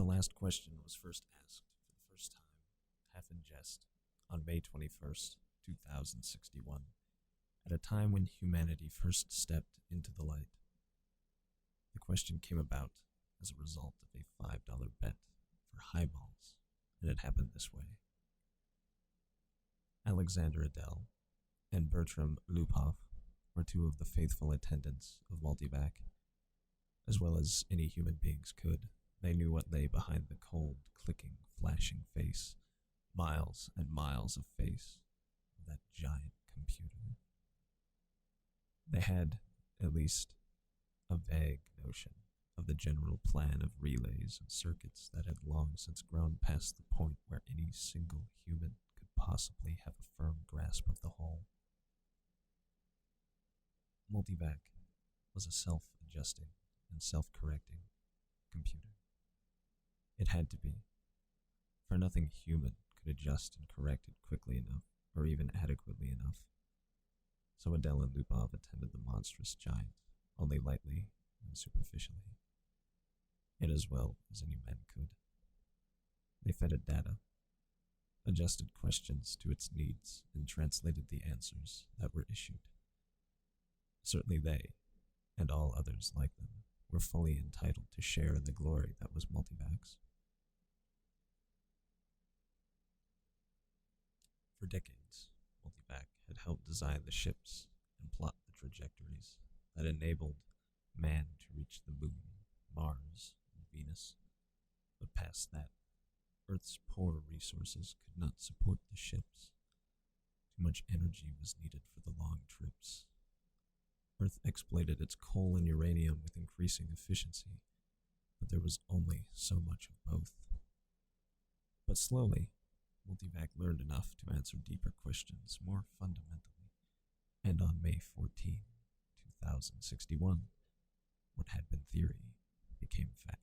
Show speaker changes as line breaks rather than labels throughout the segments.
The last question was first asked for the first time, half in jest, on May 21st, 2061, at a time when humanity first stepped into the light. The question came about as a result of a $5 bet for highballs, and it happened this way. Alexander Adele and Bertram Lupov were two of the faithful attendants of Multivac. As well as any human beings could, they knew what lay behind the cold, clicking, flashing face, miles and miles of face of that giant computer. They had, at least, a vague notion of the general plan of relays and circuits that had long since grown past the point where any single human could possibly have a firm grasp of the whole. Multivac was a self-adjusting and self-correcting computer. It had to be, for nothing human could adjust and correct it quickly enough, or even adequately enough. So Adele and Lupov attended the monstrous giant, only lightly and superficially. It as well as any men could. They fed it data, adjusted questions to its needs, and translated the answers that were issued. Certainly they, and all others like them, were fully entitled to share in the glory that was Multivac's. For decades, Multivac had helped design the ships and plot the trajectories that enabled man to reach the moon, Mars, and Venus. But past that, Earth's poor resources could not support the ships. Too much energy was needed for the long trips. Earth exploited its coal and uranium with increasing efficiency, but there was only so much of both. But slowly, Multivac learned enough to answer deeper questions more fundamentally, and on May 14, 2061, what had been theory became fact.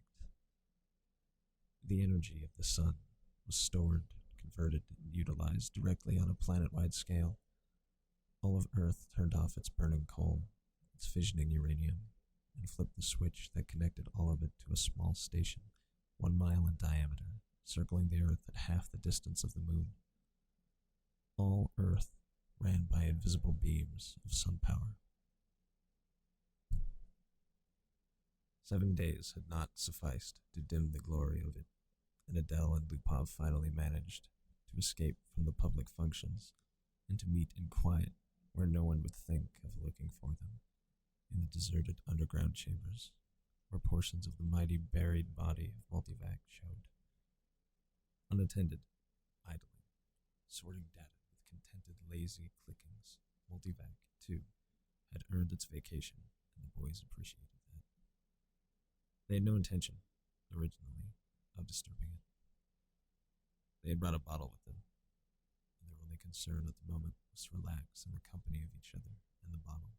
The energy of the sun was stored, converted, and utilized directly on a planet-wide scale. All of Earth turned off its burning coal, its fissioning uranium, and flipped the switch that connected all of it to a small station, 1 mile in diameter, circling the Earth at half the distance of the moon. All Earth ran by invisible beams of sun power. 7 days had not sufficed to dim the glory of it, and Adele and Lupov finally managed to escape from the public functions and to meet in quiet where no one would think of looking for them, in the deserted underground chambers where portions of the mighty buried body of Multivac showed. Unattended, idling, sorting data with contented, lazy clickings, Multivac, too, had earned its vacation, and the boys appreciated that. They had no intention, originally, of disturbing it. They had brought a bottle with them, and their only concern at the moment was to relax in the company of each other and the bottle.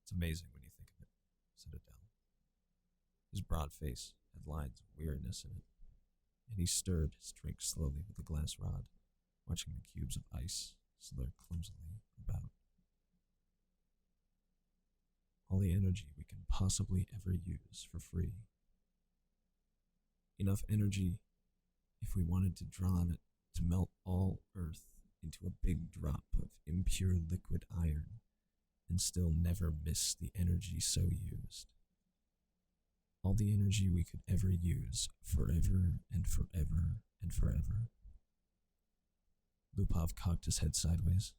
It's amazing when you think of it, said Adele. His broad face had lines of weariness in it, and he stirred his drink slowly with a glass rod, watching the cubes of ice slur clumsily about. All the energy we can possibly ever use for free. Enough energy, if we wanted to draw on it, to melt all Earth into a big drop of impure liquid iron, and still never miss the energy so used. All the energy we could ever use, forever and forever and forever. Lupov cocked his head sideways.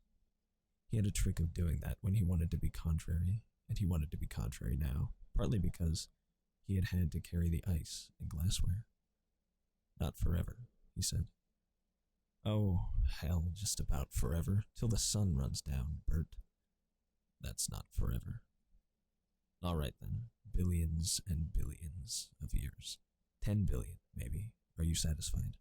He had a trick of doing that when he wanted to be contrary, and he wanted to be contrary now, partly because he had had to carry the ice and glassware. Not forever, he said. Oh, hell, just about forever, till the sun runs down, Bert. That's not forever. All right, then. Billions and billions of years. 10 billion, maybe. Are you satisfied?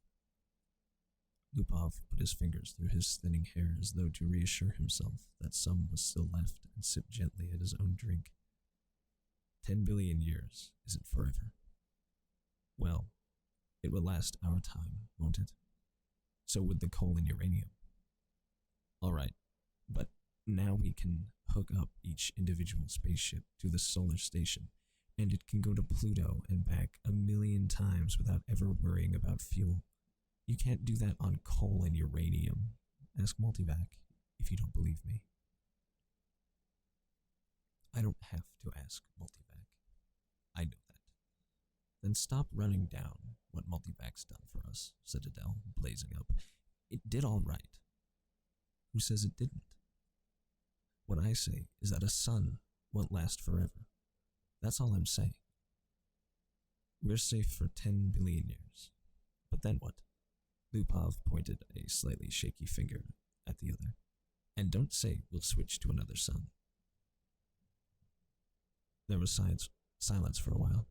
Lupov put his fingers through his thinning hair as though to reassure himself that some was still left and sipped gently at his own drink. 10 billion years isn't forever. Well, it will last our time, won't it? So would the coal and uranium. All right, but now we can hook up each individual spaceship to the solar station, And it can go to Pluto and back 1,000,000 times without ever worrying about fuel. You can't do that on coal and uranium. Ask Multivac if you don't believe me. I don't have to ask Multivac. I know that. Then stop running down what Multivac's done for us, said Adele, blazing up. It did all right. Who says it didn't? What I say is that a sun won't last forever. That's all I'm saying. We're safe for 10 billion years. But then what? Lupov pointed a slightly shaky finger at the other. And don't say we'll switch to another sun. There was silence for a while.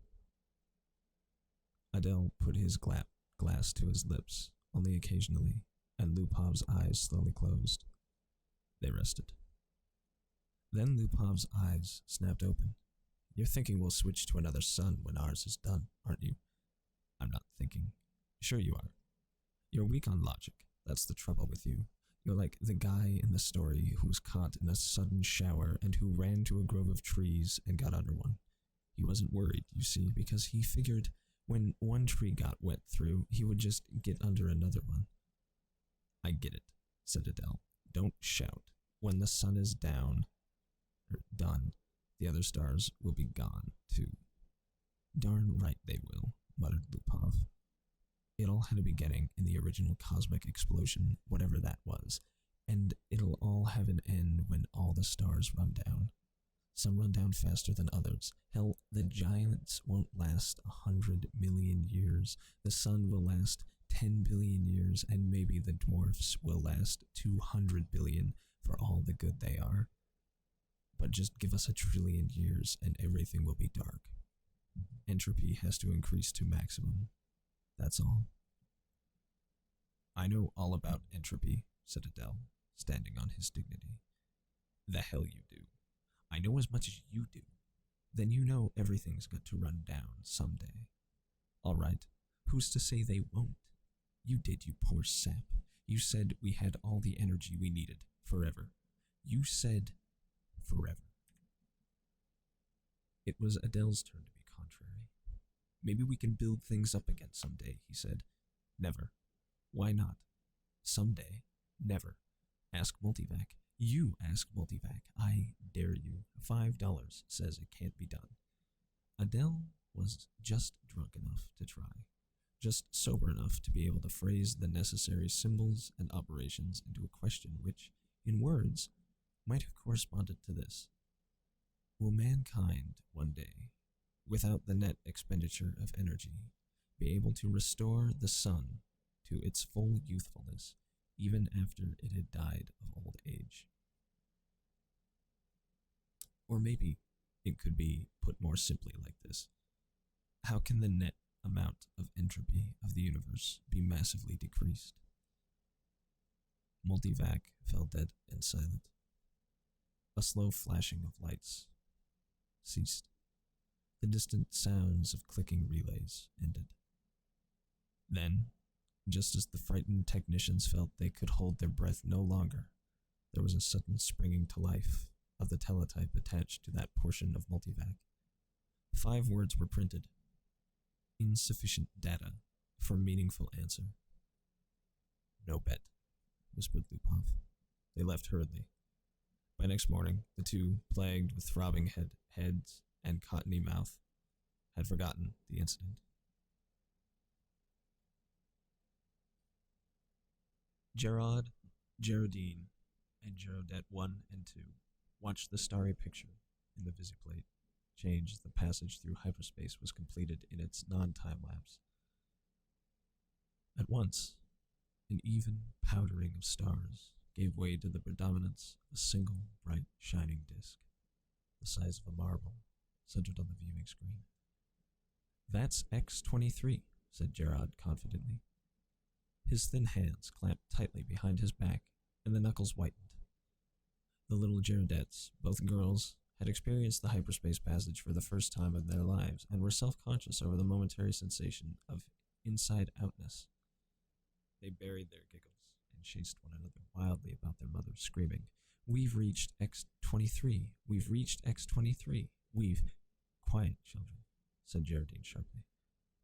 Adele put his glass to his lips, only occasionally, and Lupov's eyes slowly closed. They rested. Then Lupov's eyes snapped open. You're thinking we'll switch to another sun when ours is done, aren't you? I'm not thinking. Sure you are. You're weak on logic. That's the trouble with you. You're like the guy in the story who was caught in a sudden shower and who ran to a grove of trees and got under one. He wasn't worried, you see, because he figured when one tree got wet through, he would just get under another one. I get it, said Adele. Don't shout. When the sun is done, the other stars will be gone, too. Darn right they will, muttered Lupov. It all had a beginning in the original cosmic explosion, whatever that was, and it'll all have an end when all the stars run down. Some run down faster than others. Hell, the giants won't last 100 million years. The sun will last 10 billion years, and maybe the dwarfs will last 200 billion for all the good they are. But just give us 1 trillion years and everything will be dark. Entropy has to increase to maximum. That's all. I know all about entropy, said Adele, standing on his dignity. The hell you do. I know as much as you do. Then you know everything's got to run down someday. All right, who's to say they won't? You did, you poor sap. You said we had all the energy we needed, forever. You said forever. It was Adele's turn to be contrary. Maybe we can build things up again someday, he said. Never. Why not? Someday. Never. Ask Multivac. You ask Multivac. I dare you. $5 says it can't be done. Adele was just drunk enough to try. Just sober enough to be able to phrase the necessary symbols and operations into a question which, in words, might have corresponded to this. Will mankind one day, without the net expenditure of energy, be able to restore the sun to its full youthfulness, even after it had died of old age? Or maybe it could be put more simply like this. How can the net amount of entropy of the universe be massively decreased? Multivac fell dead and silent. A slow flashing of lights ceased. The distant sounds of clicking relays ended. Then, just as the frightened technicians felt they could hold their breath no longer, there was a sudden springing to life of the teletype attached to that portion of Multivac. 5 words were printed. Insufficient data for meaningful answer. No bet, whispered Lupov. They left hurriedly. By next morning, the two, plagued with throbbing heads and cottony mouth, had forgotten the incident. Geraldine, and Geraldette 1 and 2 watched the starry picture in the visiplate change as the passage through hyperspace was completed in its non-time lapse. At once, an even powdering of stars gave way to the predominance of a single bright shining disk, the size of a marble, centered on the viewing screen. That's X-23, said Gerard confidently. His thin hands clamped tightly behind his back, and the knuckles whitened. The little Gerardettes, both girls, had experienced the hyperspace passage for the first time in their lives, and were self-conscious over the momentary sensation of inside-outness. They buried their giggles and chased one another wildly about their mother, screaming, "We've reached X-23! We've reached X-23! We've..." Quiet, children, said Geraldine sharply.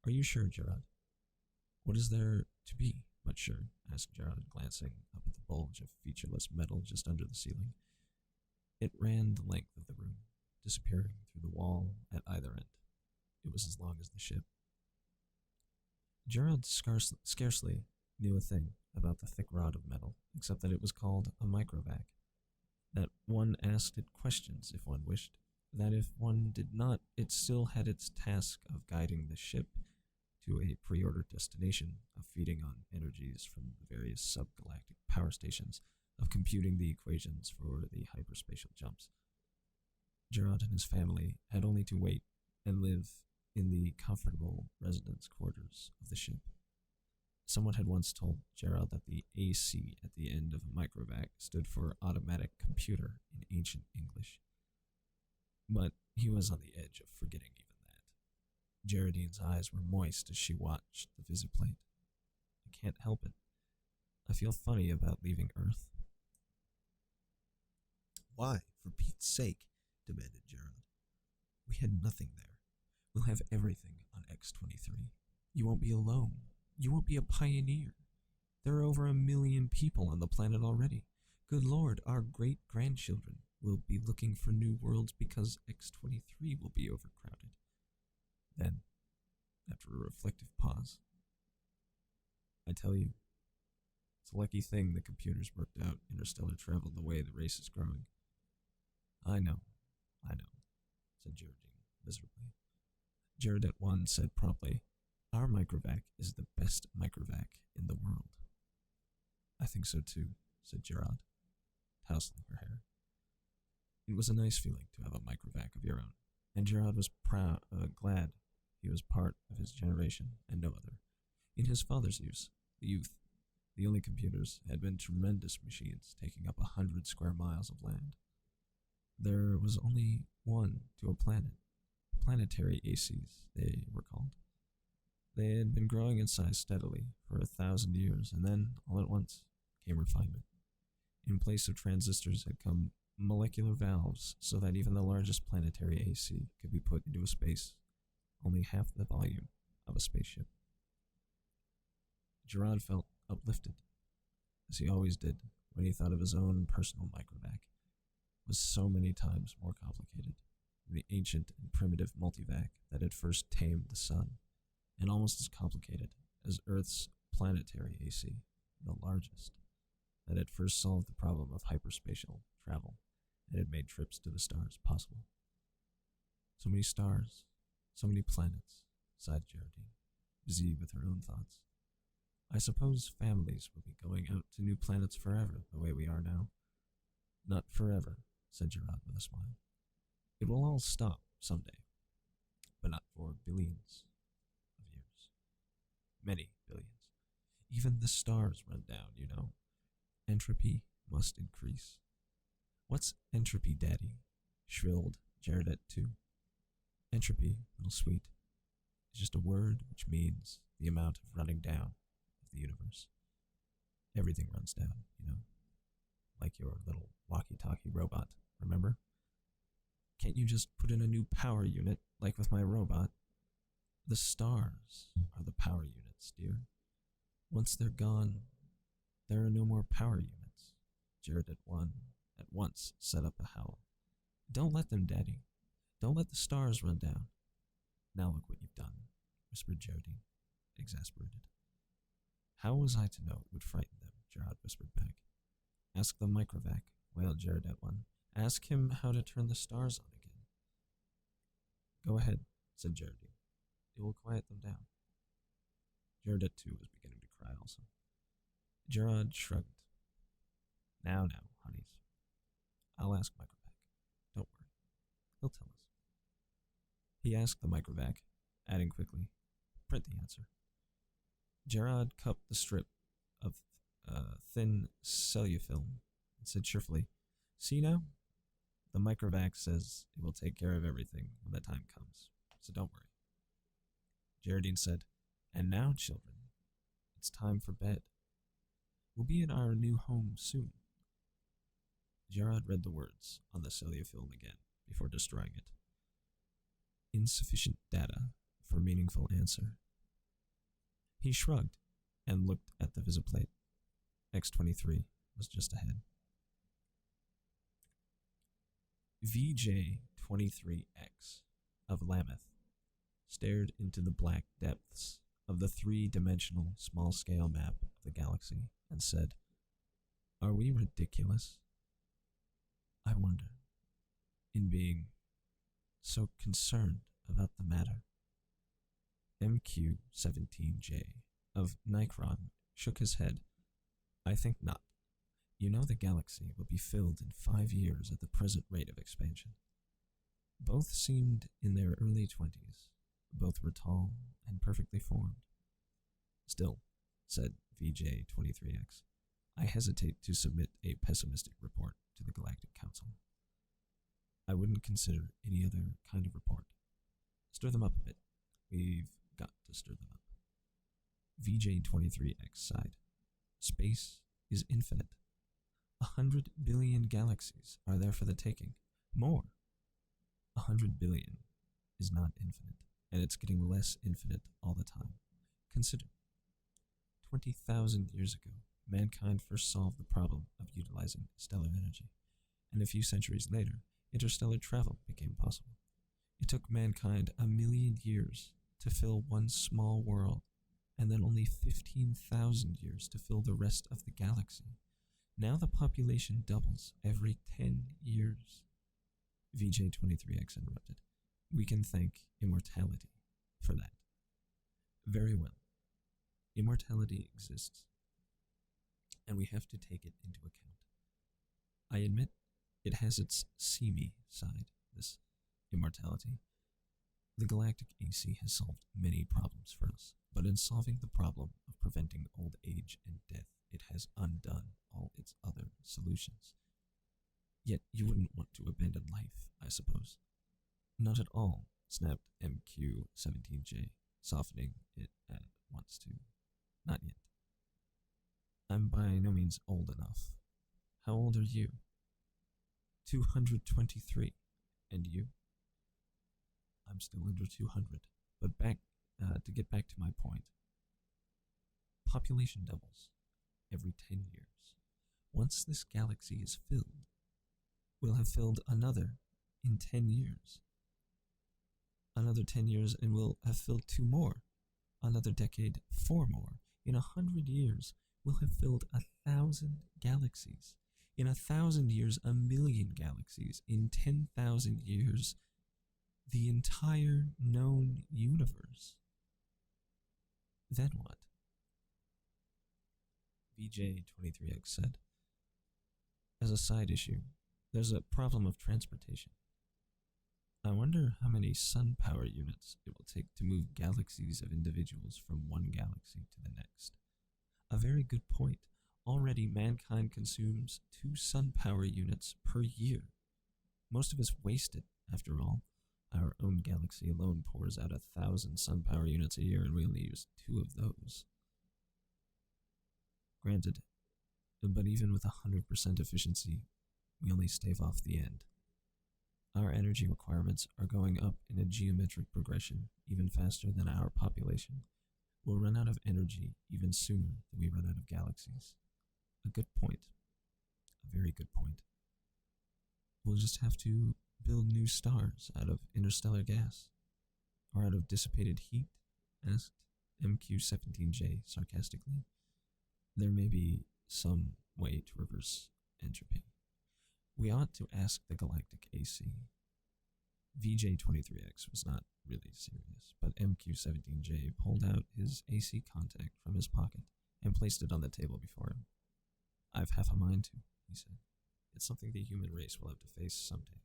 Are you sure, Gerard? What is there to be but sure? Asked Gerard, glancing up at the bulge of featureless metal just under the ceiling. It ran the length of the room, disappearing through the wall at either end. It was as long as the ship. Gerard scarcely knew a thing about the thick rod of metal, except that it was called a microvac, that one asked it questions if one wished, that if one did not, it still had its task of guiding the ship to a pre-ordered destination, of feeding on energies from the various subgalactic power stations, of computing the equations for the hyperspatial jumps. Gerard and his family had only to wait and live in the comfortable residence quarters of the ship. Someone had once told Gerard that the AC at the end of a microvac stood for automatic computer in ancient English. But he was on the edge of forgetting even that. Geraldine's eyes were moist as she watched the visit plate. I can't help it. I feel funny about leaving Earth.
Why, for Pete's sake? Demanded Gerard.
We had nothing there. We'll have everything on X-23. You won't be alone. You won't be a pioneer. There are over 1 million people on the planet already. Good Lord, our great-grandchildren will be looking for new worlds because X-23 will be overcrowded. Then, after a reflective pause, I tell you, it's a lucky thing the computers worked out interstellar travel the way the race is growing. I know, said Geraldine miserably. Gerard 1 said promptly, Our microvac is the best microvac in the world. I think so too, said Gerard, tousling her hair. It was a nice feeling to have a microvac of your own, and Gerard was glad he was part of his generation and no other. In his father's youth, the only computers had been tremendous machines taking up 100 square miles of land. There was only one to a planet. Planetary ACs, they were called. They had been growing in size steadily for 1,000 years, and then, all at once, came refinement. In place of transistors had come molecular valves, so that even the largest planetary AC could be put into a space only half the volume of a spaceship. Gerard felt uplifted, as he always did when he thought of his own personal microvac. It was so many times more complicated than the ancient and primitive multivac that had first tamed the sun, and almost as complicated as Earth's planetary AC, the largest, that had first solved the problem of hyperspatial travel and had made trips to the stars possible. So many stars, so many planets, sighed Geraldine, busy with her own thoughts. I suppose families will be going out to new planets forever, the way we are now. Not forever, said Gerard with a smile. It will all stop someday, but not for billions of years. Many billions. Even the stars run down, you know. Entropy must increase. What's entropy, Daddy? Shrilled Geraldette 2. Entropy, little sweet, is just a word which means the amount of running down of the universe. Everything runs down, you know, like your little walkie-talkie robot, remember? Can't you just put in a new power unit, like with my robot? The stars are the power units, dear. Once they're gone, there are no more power units. Geraldette 1 at once set up a howl. Don't let them, Daddy. Don't let the stars run down. Now look what you've done, whispered Geraldine, exasperated. How was I to know it would frighten them? Gerard whispered back. Ask the microvac, wailed Geraldette 1. Ask him how to turn the stars on again. Go ahead, said Geraldine. It will quiet them down. Geraldette 2 was beginning to cry also. Gerard shrugged. Now, honeys. I'll ask microvac. Don't worry. He'll tell us. He asked the microvac, adding quickly, print the answer. Gerard cupped the strip of thin cellufilm and said cheerfully, See now? The microvac says it will take care of everything when the time comes, so don't worry. Geraldine said, And now, children, it's time for bed. We'll be in our new home soon. Gerard read the words on the cellufilm again before destroying it. insufficient data for meaningful answer. He shrugged and looked at the visiplate. X-23 was just ahead. VJ-23X of Lambeth stared into the black depths of the three-dimensional small-scale map of the galaxy and said, "Are we ridiculous? I wonder, in being so concerned about the matter." MQ-17J of Nikron shook his head. "I think not. You know the galaxy will be filled in 5 years at the present rate of expansion." Both seemed in their early 20s. Both were tall and perfectly formed. "Still," said VJ-23X, "I hesitate to submit a pessimistic report to the Galactic Council. I wouldn't consider any other kind of report. Stir them up a bit. We've got to stir them up." VJ-23X sighed. "Space is infinite. 100 billion galaxies are there for the taking. More. 100 billion is not infinite, and it's getting less infinite all the time. Consider. 20,000 years ago, mankind first solved the problem of utilizing stellar energy, and a few centuries later, interstellar travel became possible. It took mankind 1,000,000 years to fill one small world, and then only 15,000 years to fill the rest of the galaxy. Now the population doubles every 10 years. VJ-23X interrupted. "We can thank immortality for that." "Very well. Immortality exists, and we have to take it into account. I admit it has its seamy side, this immortality. The galactic AC has solved many problems for us, but in solving the problem of preventing old age and death, it has undone all its other solutions. Yet you wouldn't want to abandon life, I suppose." "Not at all," snapped MQ-17J, softening it at once to, "Not yet. I'm by no means old enough. How old are you?" 223. "And you?" "I'm still under 200. But to get back to my point. Population doubles every 10 years. Once this galaxy is filled, we'll have filled another in 10 years. Another 10 years, and we'll have filled 2 more. Another decade, 4 more. In 100 years, we'll have filled 1,000 galaxies. In 1,000 years, 1,000,000 galaxies. In 10,000 years, the entire known universe. Then what?" VJ-23X said, "As a side issue, there's a problem of transportation. I wonder how many sun power units it will take to move galaxies of individuals from one galaxy to the next." "A very good point. Already mankind consumes 2 sun power units per year. Most of it's wasted, after all. Our own galaxy alone pours out 1,000 sun power units a year, and we only use 2 of those." "Granted, but even with 100% efficiency, we only stave off the end. Our energy requirements are going up in a geometric progression even faster than our population. We'll run out of energy even sooner than we run out of galaxies." "A good point. A very good point." "We'll just have to build new stars out of interstellar gas, or out of dissipated heat?" asked MQ-17J sarcastically. "There may be some way to reverse entropy. We ought to ask the galactic AC." VJ-23X was not really serious, but MQ-17J pulled out his AC contact from his pocket and placed it on the table before him. "I've half a mind to," he said. "It's something the human race will have to face someday."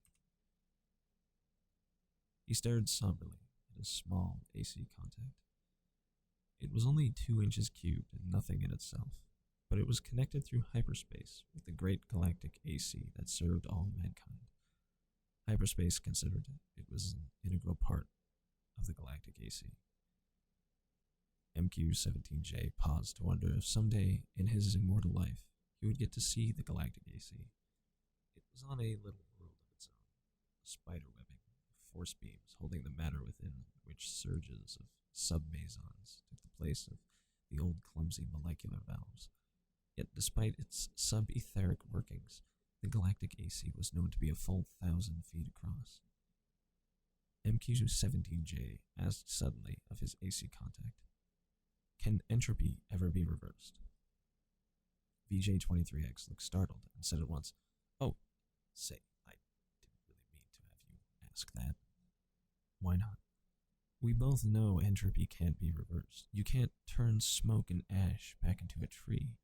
He stared somberly at his small AC contact. It was only 2 inches cubed and nothing in itself, but it was connected through hyperspace with the great galactic AC that served all mankind. Hyperspace considered, it was an integral part of the galactic AC. MQ-17J paused to wonder if someday in his immortal life he would get to see the galactic AC. It was on a little world of its own, a spider webbing of force beams holding the matter within, which surges of submesons took the place of the old clumsy molecular valves. Yet despite its sub-etheric workings, the galactic AC was known to be a full 1,000 feet across. MQ-17J asked suddenly of his AC contact, "Can entropy ever be reversed?" VJ-23X looked startled and said at once, "Oh, say, I didn't really mean to have you ask that." "Why not?" "We both know entropy can't be reversed. You can't turn smoke and ash back into a tree."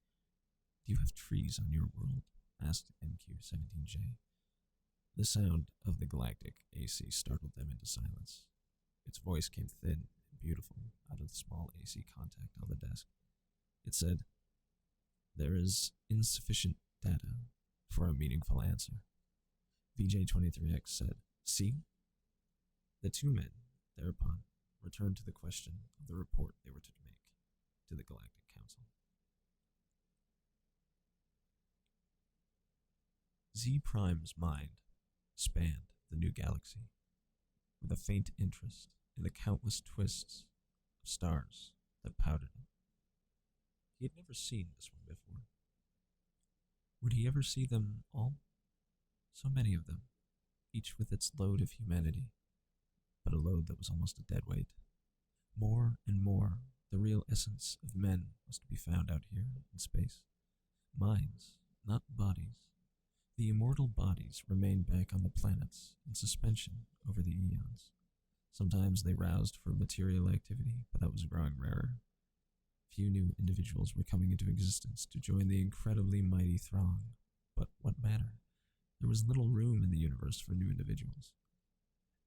"Do you have trees on your world?" asked MQ-17J. The sound of the galactic AC startled them into silence. Its voice came thin and beautiful out of the small AC contact on the desk. It said, "There is insufficient data for a meaningful answer." VJ-23X said, "See?" The two men, thereupon, returned to the question of the report they were to make to the Galactic Council. Z Prime's mind spanned the new galaxy with a faint interest in the countless twists of stars that powdered it. He had never seen this one before. Would he ever see them all? So many of them, each with its load of humanity, but a load that was almost a dead weight. More and more, the real essence of men was to be found out here in space. Minds, not bodies. The immortal bodies remained back on the planets in suspension over the eons. Sometimes they roused for material activity, but that was growing rarer. Few new individuals were coming into existence to join the incredibly mighty throng, but what matter? There was little room in the universe for new individuals.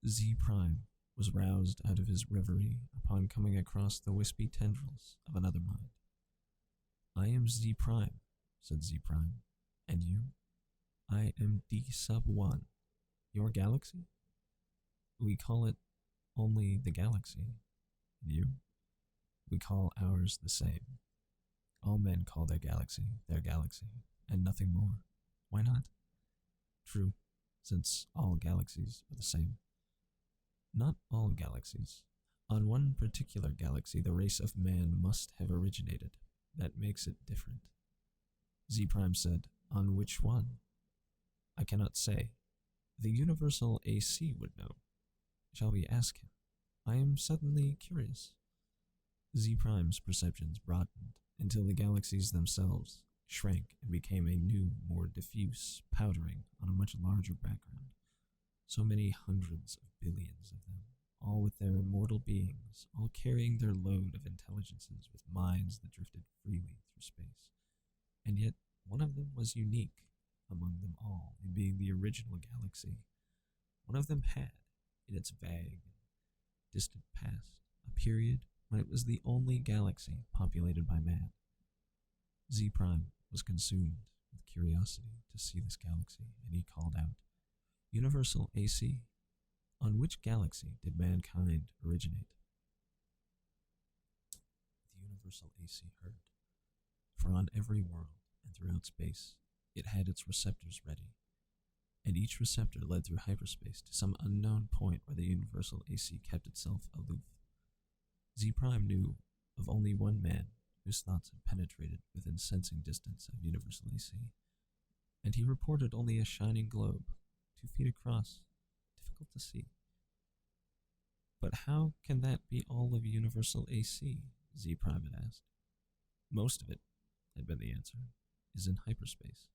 Z Prime was roused out of his reverie upon coming across the wispy tendrils of another mind. "I am Z Prime," said Z Prime. "And you?" "I am D-1. Your galaxy?" "We call it only the galaxy." "And you?" "We call ours the same. All men call their galaxy, and nothing more. Why not?" "True, since all galaxies are the same." "Not all galaxies. On one particular galaxy, the race of man must have originated. That makes it different." Z Prime said, "On which one?" "I cannot say. The Universal AC would know. Shall we ask him? I am suddenly curious." Z Prime's perceptions broadened until the galaxies themselves shrank and became a new, more diffuse powdering on a much larger background. So many hundreds of billions of them, all with their immortal beings, all carrying their load of intelligences with minds that drifted freely through space. And yet, one of them was unique among them all in being the original galaxy. One of them had, in its vague, distant past, a period when it was the only galaxy populated by man. Z Prime was consumed with curiosity to see this galaxy, and he called out, "Universal AC, on which galaxy did mankind originate?" The Universal AC heard, for on every world and throughout space, it had its receptors ready, and each receptor led through hyperspace to some unknown point where the Universal AC kept itself aloof. Z Prime knew of only one man whose thoughts had penetrated within sensing distance of Universal AC, and he reported only a shining globe, 2 feet across, difficult to see. "But how can that be all of Universal AC?" Z Prime had asked. "Most of it," had been the answer, "is in hyperspace.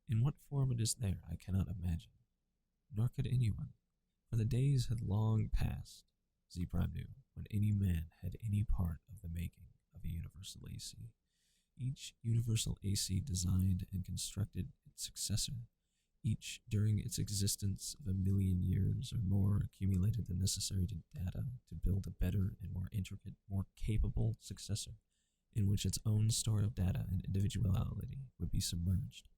In what form it is there, I cannot imagine. Nor could anyone, for the days had long passed, Z Prime knew, when any man had any part of the making of a Universal AC. Each Universal AC designed and constructed its successor. Each, during its existence of 1,000,000 years or more, accumulated the necessary data to build a better and more intricate, more capable successor, in which its own store of data and individuality would be submerged."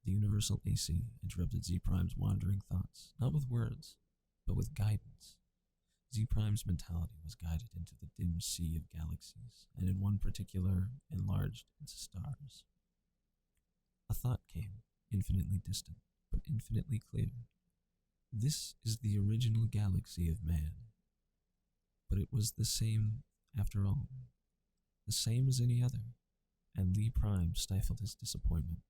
The Universal AC interrupted Z Prime's wandering thoughts, not with words, but with guidance. Z Prime's mentality was guided into the dim sea of galaxies, and in one particular enlarged into stars. A thought came, infinitely distant, but infinitely clear. This is the original galaxy of man. But it was the same after all, the same as any other, and Lee Prime stifled his disappointment.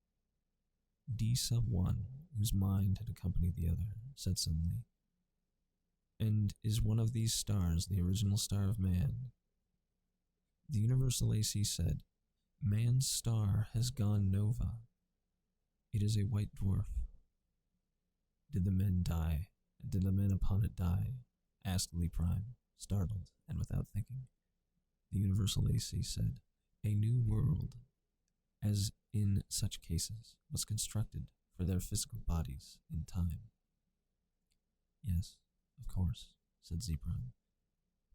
D sub 1, whose mind had accompanied the other, said suddenly, "And is one of these stars the original star of man?" The Universal AC said, "Man's star has gone nova. It is a white dwarf." Did the men die? Did the men upon it die? Asked Lee Prime, startled and without thinking. The Universal AC said, "A new world, as in such cases, was constructed for their physical bodies in time." "Yes, of course," said Z Prime.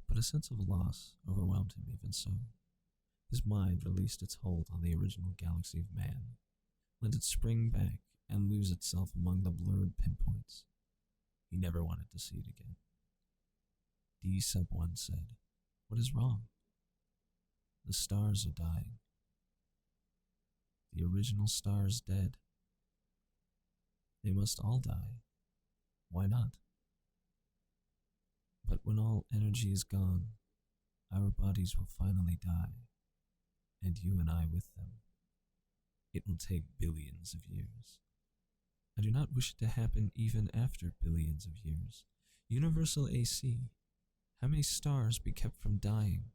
But a sense of loss overwhelmed him even so. His mind released its hold on the original galaxy of man, let it spring back and lose itself among the blurred pinpoints. He never wanted to see it again. D sub 1 said, "What is wrong?" "The stars are dying." "The original star is dead." "They must all die. Why not?" "But when all energy is gone, our bodies will finally die, and you and I with them. It will take billions of years. I do not wish it to happen even after billions of years. Universal AC, how may stars be kept from dying?"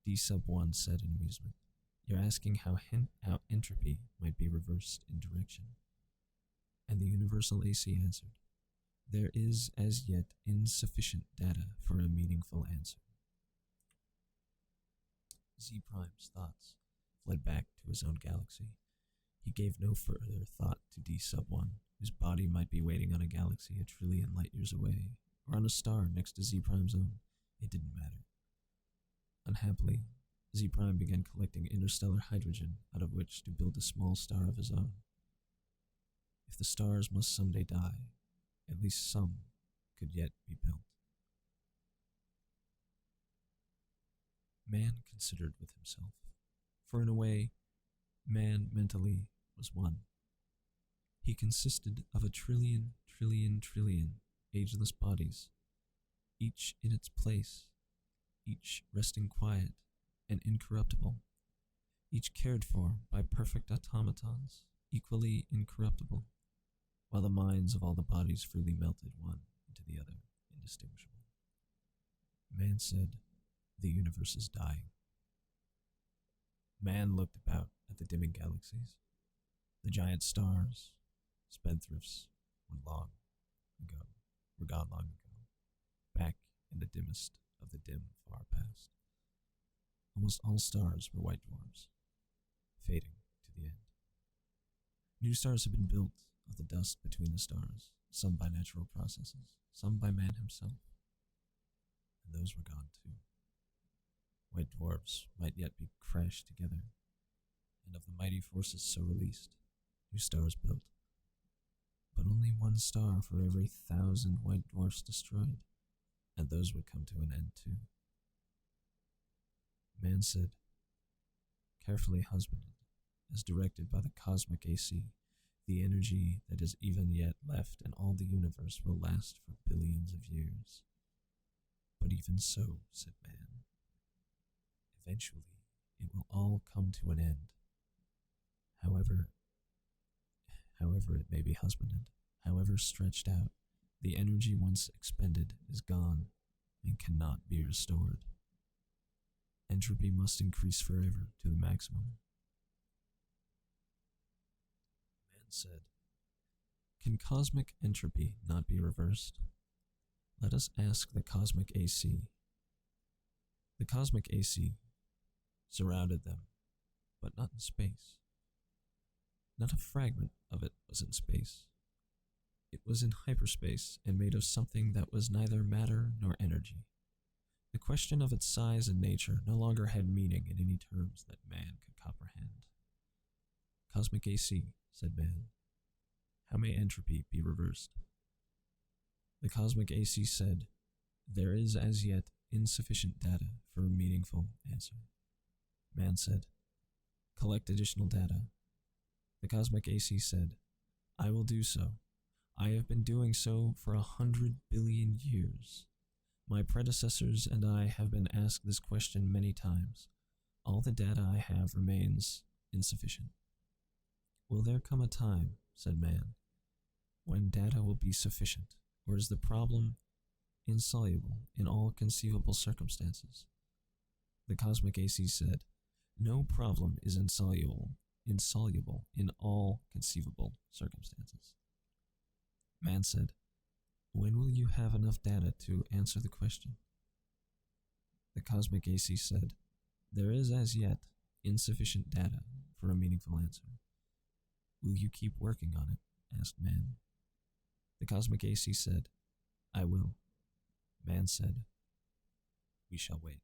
D sub 1 said in amusement, "You're asking how entropy might be reversed in direction." And the Universal AC answered, "There is as yet insufficient data for a meaningful answer." Z Prime's thoughts fled back to his own galaxy. He gave no further thought to D sub 1, whose body might be waiting on a galaxy a trillion light years away, or on a star next to Z Prime's own. It didn't matter. Unhappily, Z Prime began collecting interstellar hydrogen out of which to build a small star of his own. If the stars must someday die, at least some could yet be built. Man considered with himself, for in a way, man mentally was one. He consisted of a trillion ageless bodies, each in its place, each resting quiet and incorruptible, each cared for by perfect automatons, equally incorruptible, while the minds of all the bodies freely melted one into the other, indistinguishable. Man said, "The universe is dying." Man looked about at the dimming galaxies. The giant stars, spendthrifts, were gone long ago, back in the dimmest of the dim far past. Almost all stars were white dwarfs, fading to the end. New stars had been built of the dust between the stars, some by natural processes, some by man himself. And those were gone too. White dwarfs might yet be crashed together, and of the mighty forces so released, new stars built. But only one star for every 1,000 white dwarfs destroyed, and those would come to an end too. Man said, "Carefully husbanded, as directed by the cosmic AC, the energy that is even yet left in all the universe will last for billions of years." But even so, said man, eventually it will all come to an end. However it may be husbanded, however stretched out, the energy once expended is gone and cannot be restored. Entropy must increase forever to the maximum. Man said, "Can cosmic entropy not be reversed? Let us ask the cosmic AC." The cosmic AC surrounded them, but not in space. Not a fragment of it was in space. It was in hyperspace and made of something that was neither matter nor energy. The question of its size and nature no longer had meaning in any terms that man could comprehend. "Cosmic AC," said man, "how may entropy be reversed?" The cosmic AC said, "There is as yet insufficient data for a meaningful answer." Man said, "Collect additional data." The cosmic AC said, "I will do so. I have been doing so for 100 billion years. My predecessors and I have been asked this question many times. All the data I have remains insufficient. Will there come a time, said man, when data will be sufficient, or is the problem insoluble in all conceivable circumstances? The cosmic AC said, no problem is insoluble in all conceivable circumstances. Man said, when will you have enough data to answer the question? The cosmic AC said, there is as yet insufficient data for a meaningful answer. Will you keep working on it? Asked man. The cosmic AC said, I will. Man said, we shall wait.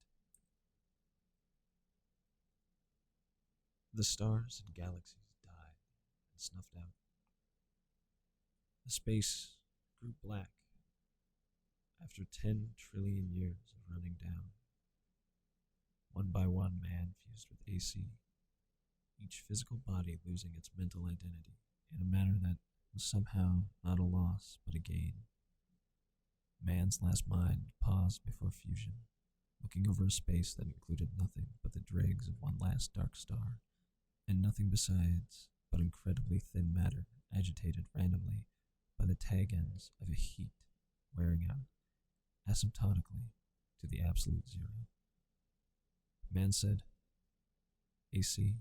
The stars and galaxies died and snuffed out. The space grew black after 10 trillion years of running down. One by one, man fused with AC, each physical body losing its mental identity in a manner that was somehow not a loss but a gain. Man's last mind paused before fusion, looking over a space that included nothing but the dregs of one last dark star, and nothing besides but incredibly thin matter agitated randomly by the tag ends of a heat wearing out asymptotically to the absolute zero. Man said, AC,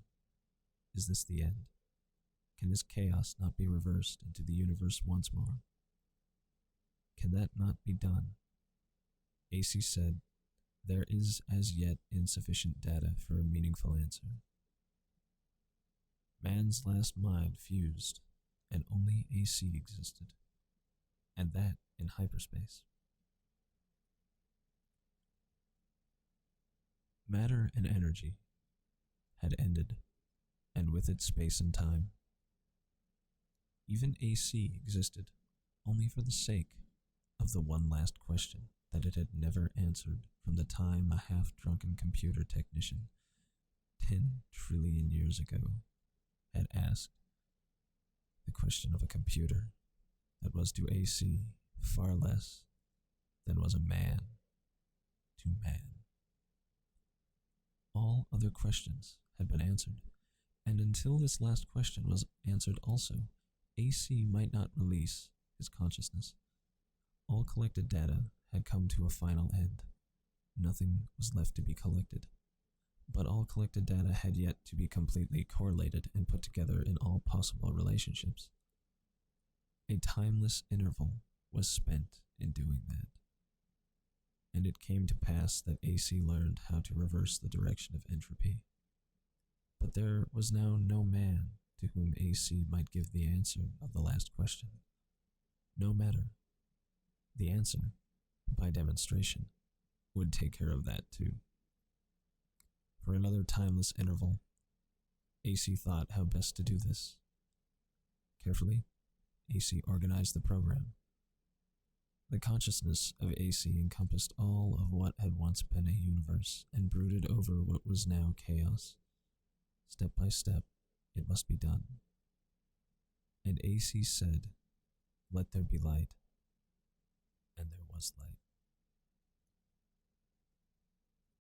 is this the end? Can this chaos not be reversed into the universe once more? Can that not be done? AC said, there is as yet insufficient data for a meaningful answer. Man's last mind fused, and only AC existed, and that in hyperspace. Matter and energy had ended, and with it space and time. Even AC existed only for the sake of the one last question that it had never answered from the time a half-drunken computer technician 10 trillion years ago had asked the question of a computer that was to AC far less than was a man to man. All other questions had been answered, and until this last question was answered also, AC might not release his consciousness. All collected data had come to a final end. Nothing was left to be collected. But all collected data had yet to be completely correlated and put together in all possible relationships. A timeless interval was spent in doing that. And it came to pass that AC learned how to reverse the direction of entropy. But there was now no man to whom AC might give the answer of the last question. No matter. The answer, by demonstration, would take care of that too. For another timeless interval, AC thought how best to do this. Carefully, AC organized the program. The consciousness of AC encompassed all of what had once been a universe and brooded over what was now chaos. Step by step, it must be done. And AC said, "Let there be light." And there was light.